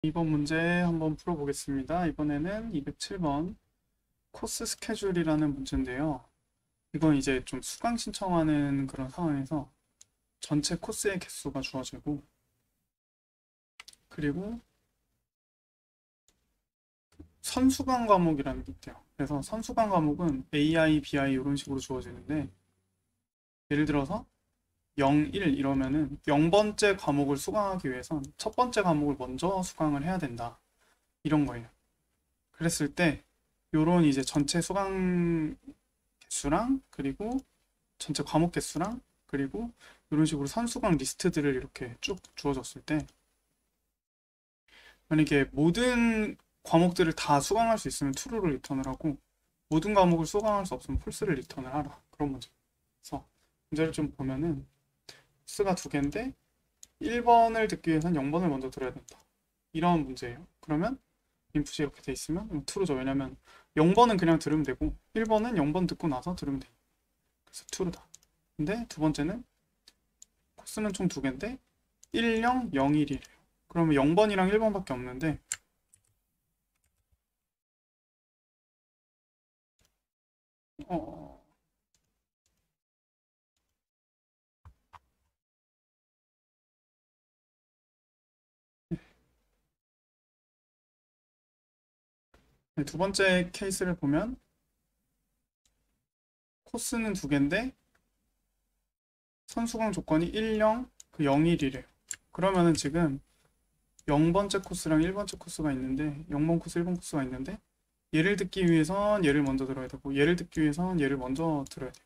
이번 문제 한번 풀어보겠습니다. 이번에는 207번 코스 스케줄이라는 문제인데요. 이건 이제 좀 수강 신청하는 그런 상황에서 전체 코스의 개수가 주어지고, 그리고 선수강 과목이라는 게 있대요. 그래서 선수강 과목은 AI, BI 이런 식으로 주어지는데, 예를 들어서 0, 1 이러면은 0번째 과목을 수강하기 위해선 첫 번째 과목을 먼저 수강을 해야 된다. 이런 거예요. 그랬을 때 요런 이제 전체 수강 개수랑, 그리고 전체 과목 개수랑, 그리고 이런 식으로 선수강 리스트들을 이렇게 쭉 주어졌을 때, 만약에 모든 과목들을 다 수강할 수 있으면 true를 리턴을 하고, 모든 과목을 수강할 수 없으면 false를 리턴을 하라, 그런 문제. 그래서 문제를 좀 보면은 수가 두 개인데 1번을 듣기 위해서는 0번을 먼저 들어야 된다, 이런 문제예요. 그러면 인풋이 이렇게 돼 있으면 true죠. 왜냐면 0번은 그냥 들으면 되고 1번은 0번 듣고 나서 들으면 돼. 그래서 true다. 근데 두 번째는 코스는 총 두 개인데 1, 0, 0, 1이래요. 그러면 0번이랑 1번밖에 없는데, 어, 두 번째 케이스를 보면 코스는 두 개인데 선수강 조건이 1, 0, 그 0, 1이래요. 그러면은 지금 0번째 코스랑 1번째 코스가 있는데, 0번 코스, 1번 코스가 있는데, 얘를 듣기 위해선 얘를 먼저 들어야 되고 얘를 듣기 위해선 얘를 먼저 들어야 돼요.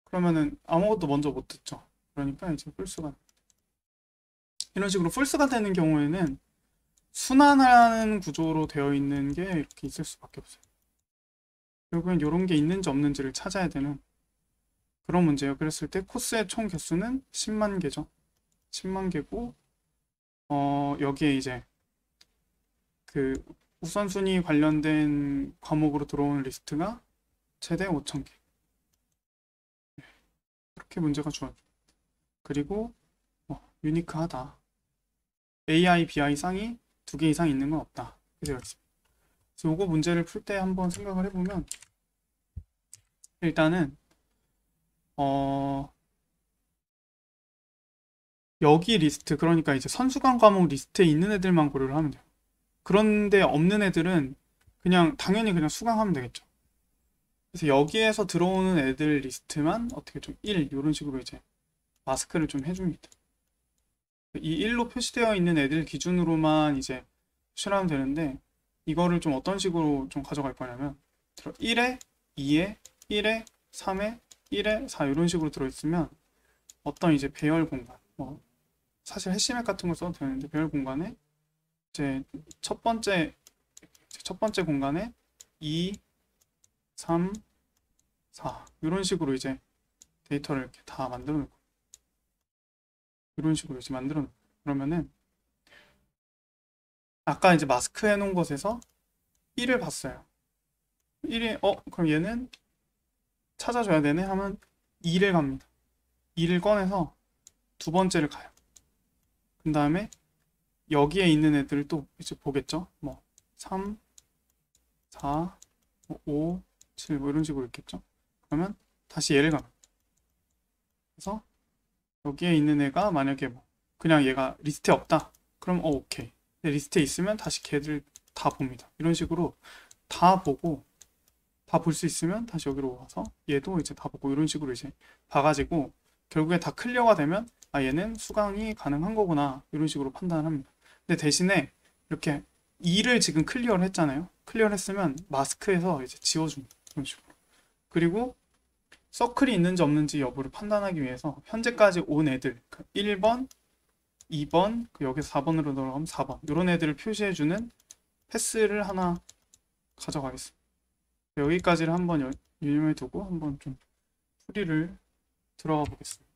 그러면은 아무것도 먼저 못 듣죠. 그러니까 이제 홀수가, 이런 식으로 홀수가 되는 경우에는 순환하는 구조로 되어 있는 게 이렇게 있을 수밖에 없어요. 결국엔 이런 게 있는지 없는지를 찾아야 되는 그런 문제예요. 그랬을 때 코스의 총 개수는 10만 개죠. 10만 개고, 여기에 이제 그 우선순위 관련된 과목으로 들어오는 리스트가 최대 5천 개. 그렇게 문제가 주어져요. 그리고 유니크하다. AI, BI 쌍이 두 개 이상 있는 건 없다. 이렇게 되어 있습니다. 그래서 이거 문제를 풀 때 한번 생각을 해보면, 일단은 어, 여기 리스트, 그러니까 이제 선수강 과목 리스트에 있는 애들만 고려를 하면 돼요. 그런데 없는 애들은 그냥 당연히 그냥 수강하면 되겠죠. 그래서 여기에서 들어오는 애들 리스트만 어떻게 좀 1, 이런 식으로 이제 마스크를 좀 해줍니다. 이 1로 표시되어 있는 애들 기준으로만 이제 표시를 하면 되는데, 이거를 좀 어떤 식으로 좀 가져갈 거냐면 1에 2에 1에 3에 1에 4 이런 식으로 들어있으면 어떤 이제 배열 공간, 뭐 사실 해시맥 같은 거 써도 되는데, 배열 공간에 이제 첫 번째 첫 번째 공간에 2, 3, 4 이런 식으로 이제 데이터를 이렇게 다 만들어 놓고, 이런 식으로 이제 만들어 놓고, 그러면은 아까 이제 마스크 해놓은 곳에서 1을 봤어요. 1이 그럼 얘는 찾아줘야 되네 하면 2를 갑니다. 2를 꺼내서 두 번째를 가요. 그 다음에 여기에 있는 애들을 또 이제 보겠죠. 뭐 3, 4, 5, 7 뭐 이런 식으로 있겠죠. 그러면 다시 얘를 갑니다. 그래서 여기에 있는 애가 만약에 뭐 그냥 얘가 리스트에 없다. 그럼 오케이. 근데 리스트에 있으면 다시 걔들 다 봅니다. 이런 식으로 다 보고, 다 볼 수 있으면 다시 여기로 와서 얘도 이제 다 보고, 이런 식으로 이제 봐가지고 결국에 다 클리어가 되면 아, 얘는 수강이 가능한 거구나, 이런 식으로 판단을 합니다. 근데 대신에 이렇게 2를 지금 클리어를 했잖아요. 클리어를 했으면 마스크에서 이제 지워줍니다. 이런 식으로. 그리고 서클이 있는지 없는지 여부를 판단하기 위해서 현재까지 온 애들 1번, 2번, 여기서 4번으로 들어가면 4번, 이런 애들을 표시해주는 패스를 하나 가져가겠습니다. 여기까지를 한번 유념해 두고 한번 좀 풀이를 들어가 보겠습니다.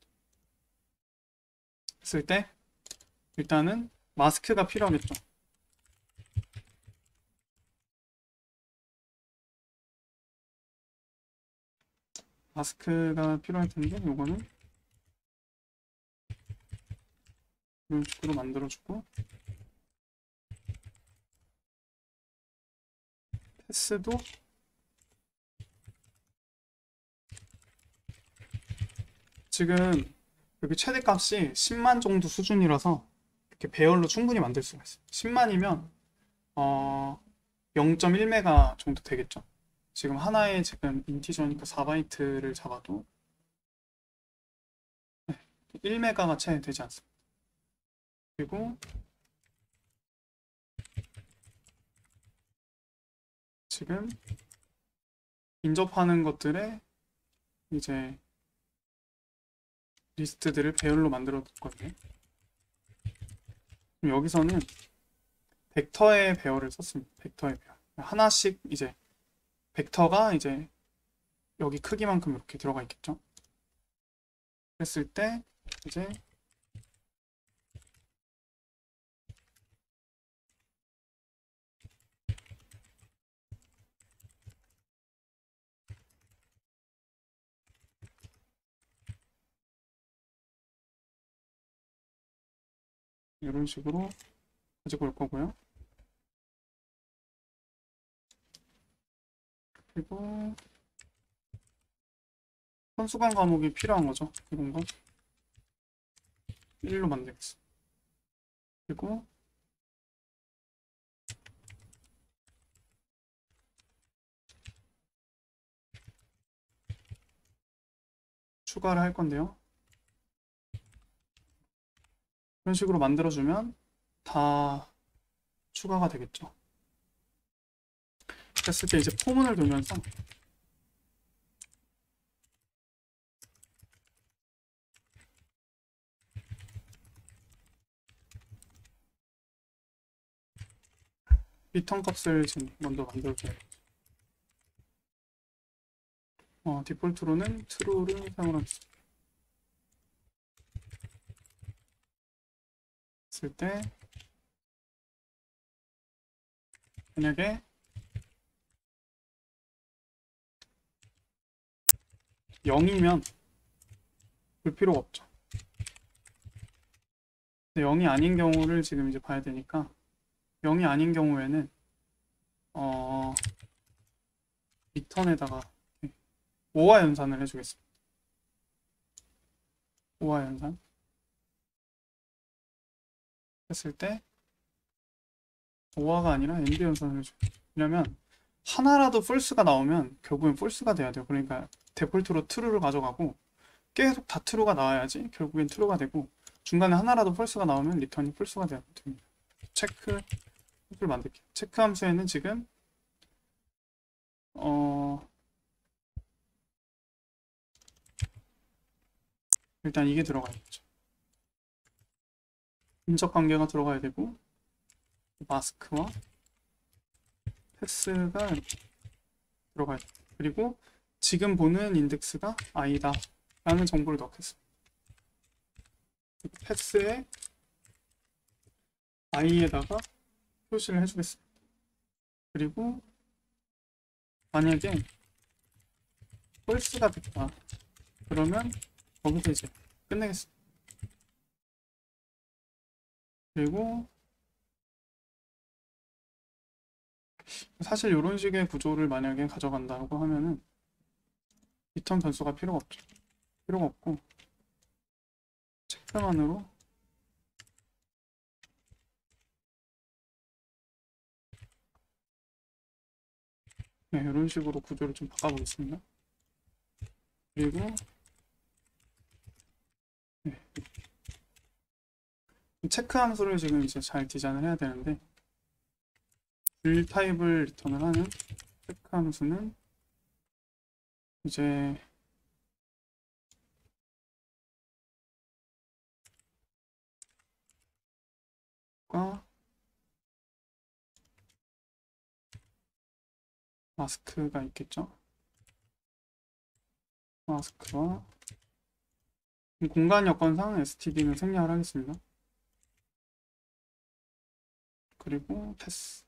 했을 때 일단은 마스크가 필요하겠죠. 마스크가 필요할 텐데, 요거는 이런 식으로 만들어주고, 패스도 지금 여기 최대값이 10만 정도 수준이라서 이렇게 배열로 충분히 만들 수가 있어요. 10만이면 0.1메가 정도 되겠죠. 지금 하나에 지금 인티저니까 4바이트를 잡아도 1메가가 채 되지 않습니다. 그리고 지금 인접하는 것들의 이제 리스트들을 배열로 만들어 뒀거든요. 그럼 여기서는 벡터의 배열을 썼습니다. 벡터의 배열. 하나씩 이제 벡터가 이제 여기 크기만큼 이렇게 들어가 있겠죠. 그랬을 때 이제 이런 식으로 가지고 올 거고요. 그리고 선수관 과목이 필요한 거죠. 이런 거 1로 만들겠습니다. 그리고 추가를 할 건데요. 이런 식으로 만들어주면 다 추가가 되겠죠. 됐을 때 이제 포문을 돌면서 리턴 값을 지금 먼저 만들어줘야 겠죠. 디폴트로는 true를 사용하겠습니다. 했을 때 만약에 0이면 볼 필요가 없죠. 근데 0이 아닌 경우를 지금 이제 봐야 되니까 0이 아닌 경우에는 리턴에다가 5화 연산을 해주겠습니다. 5화 연산 했을 때 5화가 아니라 엔드 연산을 해줘요. 왜냐면 하나라도 폴스가 나오면 결국엔 폴스가 돼야 돼요. 그러니까 데폴트로 true를 가져가고 계속 다 true가 나와야지 결국엔 true가 되고, 중간에 하나라도 폴스가 나오면 리턴이 폴스가 돼야 됩니다. 체크 함수를 만들게요. 체크 함수에는 지금 일단 이게 들어가야겠죠. 인적 관계가 들어가야 되고 마스크와 패스가 이렇게 들어가야 돼요. 그리고 지금 보는 인덱스가 i다 라는 정보를 넣겠습니다. 패스에 i에다가 표시를 해주겠습니다. 그리고 만약에 false가 됐다 그러면 거기서 이제 끝내겠습니다. 그리고 사실 이런 식의 구조를 만약에 가져간다고 하면은 리턴 변수가 필요가 없죠. 필요가 없고 체크만으로 이런 식으로 구조를 좀 바꿔보겠습니다. 그리고 체크 함수를 지금 이제 잘 디자인을 해야 되는데, 줄 타입을 리턴을 하는 체크 함수는 이제 마스크가 있겠죠. 마스크와 공간 여건상 std는 생략을 하겠습니다. 그리고 패스.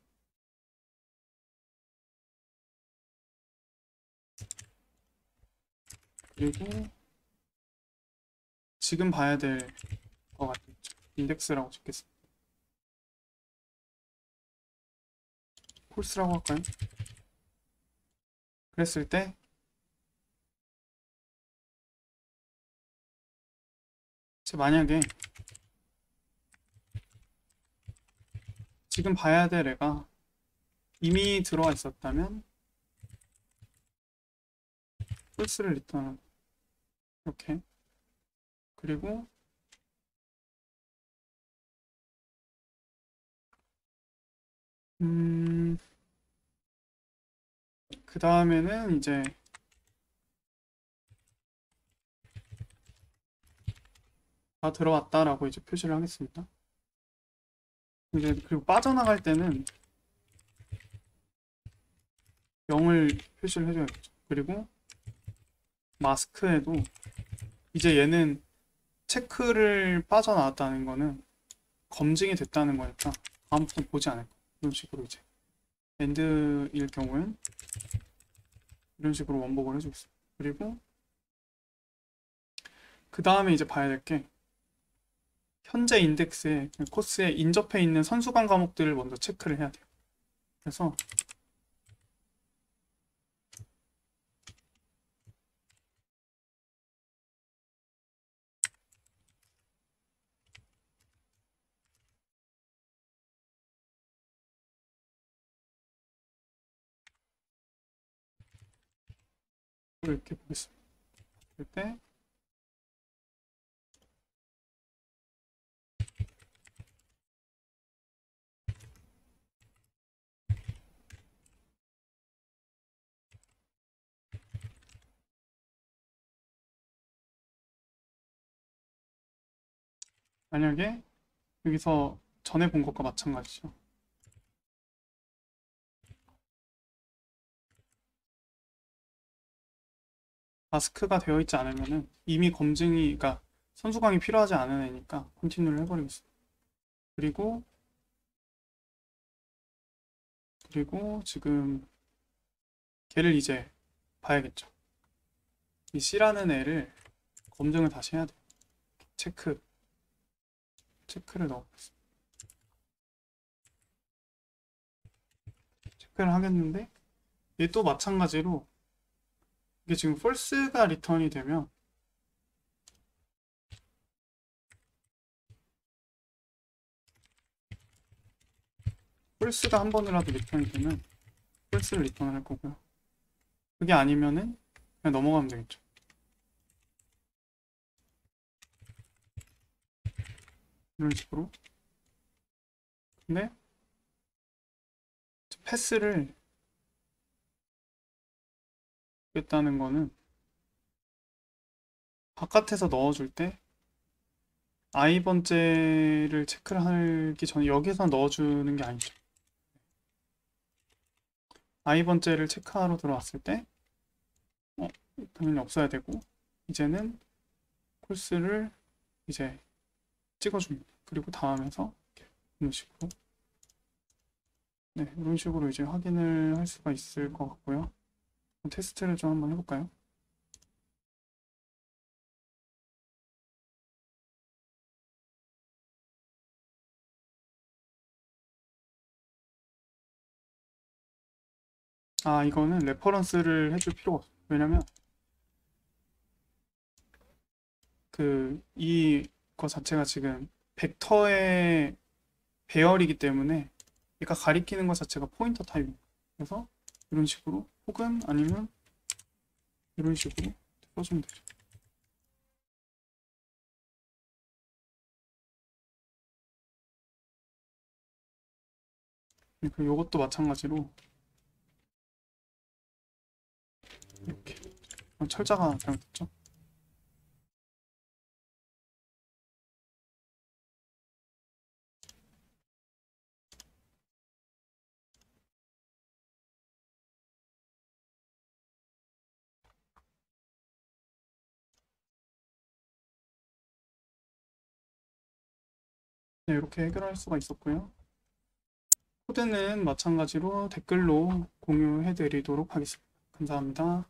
그리고 지금 봐야 될 것 같겠죠. 인덱스라고 적겠습니다. 폴스라고 할까요? 그랬을 때 이제 만약에 지금 봐야 될 애가 이미 들어와 있었다면 false를 리턴하는 이렇게. 그리고 그 다음에는 이제 다 들어왔다라고 이제 표시를 하겠습니다. 이제 그리고 빠져나갈 때는 0을 표시를 해줘야겠죠. 그리고 마스크에도 이제 얘는 체크를 빠져나왔다는 거는 검증이 됐다는 거니까 다음부터 보지 않을 거예요. 이런 식으로 이제 엔드일 경우엔 이런 식으로 원복을 해주겠어요. 그리고 그 다음에 이제 봐야 될 게 현재 인덱스에 코스에 인접해 있는 선수관 과목들을 먼저 체크를 해야 돼요. 그래서 이렇게 보겠습니다. 그때 만약에 여기서 전에 본 것과 마찬가지죠. 마스크가 되어 있지 않으면은 이미 검증이, 그러니까 선수광이 필요하지 않은 애니까 컨티뉴를 해버리겠습니다. 그리고 지금 걔를 이제 봐야겠죠. 이 C라는 애를 검증을 다시 해야 돼요. 체크를 넣어보겠습니다. 체크를 하겠는데 얘 또 마찬가지로 이게 지금 false가 리턴이 되면 false가 한 번이라도 리턴이 되면 false를 리턴을 할 거고요. 그게 아니면은 그냥 넘어가면 되겠죠. 이런 식으로. 근데 패스를 하겠다는 거는 바깥에서 넣어줄 때 I 번째를 체크를 하기 전에 여기서 넣어주는 게 아니죠. I 번째를 체크하러 들어왔을 때 당연히 없어야 되고 이제는 콜스를 이제 찍어줍니다. 그리고 다음에서 이런 식으로 이런 식으로 이제 확인을 할 수가 있을 것 같고요. 테스트를 좀 한번 해볼까요? 이거는 레퍼런스를 해줄 필요가 없어요. 왜냐면 이거 자체가 지금 벡터의 배열이기 때문에 얘가 가리키는 것 자체가 포인터 타입입니다. 그래서 이런 식으로 혹은 아니면 이런 식으로 써주면 되죠. 그리고 이것도 마찬가지로 이렇게 철자가 잘못됐죠. 이렇게 해결할 수가 있었고요. 코드는 마찬가지로 댓글로 공유해 드리도록 하겠습니다. 감사합니다.